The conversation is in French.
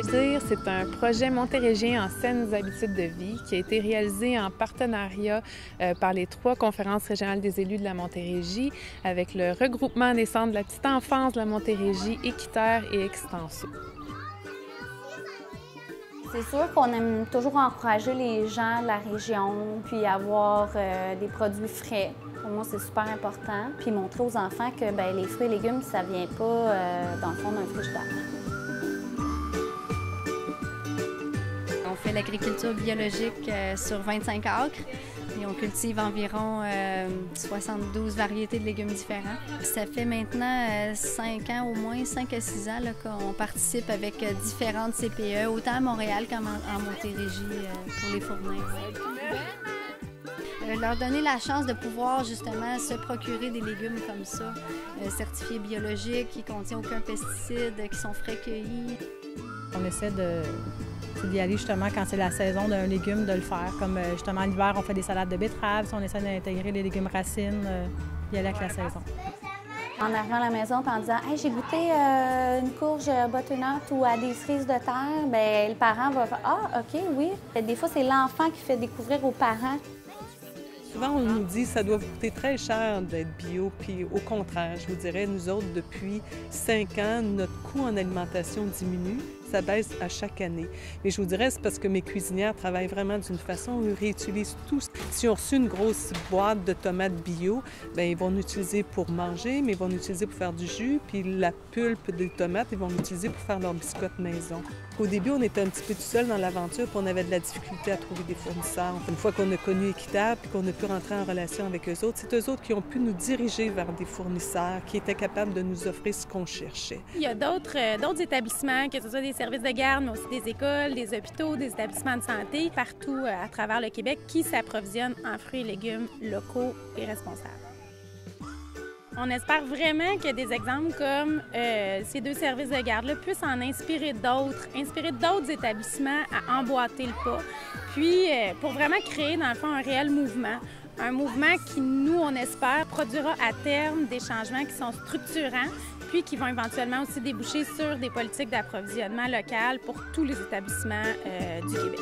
Plaisir, c'est un projet montérégien en saines habitudes de vie qui a été réalisé en partenariat par les 3 conférences régionales des élus de la Montérégie avec le regroupement des centres de la petite enfance de la Montérégie, Équiterre et Extenso. C'est sûr qu'on aime toujours encourager les gens de la région, puis avoir des produits frais. Pour moi, c'est super important. Puis montrer aux enfants que les fruits et légumes, ça ne vient pas dans le fond d'un frigidaire. On fait l'agriculture biologique sur 25 acres et on cultive environ 72 variétés de légumes différents. Ça fait maintenant 5 ans, au moins 5 à 6 ans qu'on participe avec différentes CPE, autant à Montréal qu'en Montérégie pour les fournir. Leur donner la chance de pouvoir justement se procurer des légumes comme ça, certifiés biologiques, qui ne contiennent aucun pesticide, qui sont frais cueillis. On essaie d'y aller justement quand c'est la saison d'un légume, de le faire. Comme justement l'hiver, on fait des salades de betteraves, on essaie d'intégrer les légumes racines, y aller avec la saison. En arrivant à la maison et en disant « Hey, j'ai goûté une courge butternut ou à des cerises de terre », bien, le parent va faire « Ah, OK, oui ». Des fois, c'est l'enfant qui fait découvrir aux parents. Souvent, on nous dit que ça doit vous coûter très cher d'être bio, puis au contraire, je vous dirais, nous autres, depuis 5 ans, notre coût en alimentation diminue. Ça baisse à chaque année. Mais je vous dirais, c'est parce que mes cuisinières travaillent vraiment d'une façon où ils réutilisent tout. Si on reçoit une grosse boîte de tomates bio, bien, ils vont l'utiliser pour manger, mais ils vont l'utiliser pour faire du jus. Puis la pulpe des tomates, ils vont l'utiliser pour faire leurs biscottes maison. Au début, on était un petit peu tout seul dans l'aventure, puis on avait de la difficulté à trouver des fournisseurs. Une fois qu'on a connu Équiterre, puis qu'on a pu rentrer en relation avec eux autres, c'est eux autres qui ont pu nous diriger vers des fournisseurs qui étaient capables de nous offrir ce qu'on cherchait. Il y a d'autres établissements, que ce soit des services de garde, mais aussi des écoles, des hôpitaux, des établissements de santé, partout à travers le Québec, qui s'approvisionnent en fruits et légumes locaux et responsables. On espère vraiment que des exemples comme ces 2 services de garde-là puissent en inspirer d'autres établissements à emboîter le pas, puis pour vraiment créer, dans le fond, un réel mouvement. Un mouvement qui, nous, on espère, produira à terme des changements qui sont structurants, puis qui vont éventuellement aussi déboucher sur des politiques d'approvisionnement local pour tous les établissements du Québec.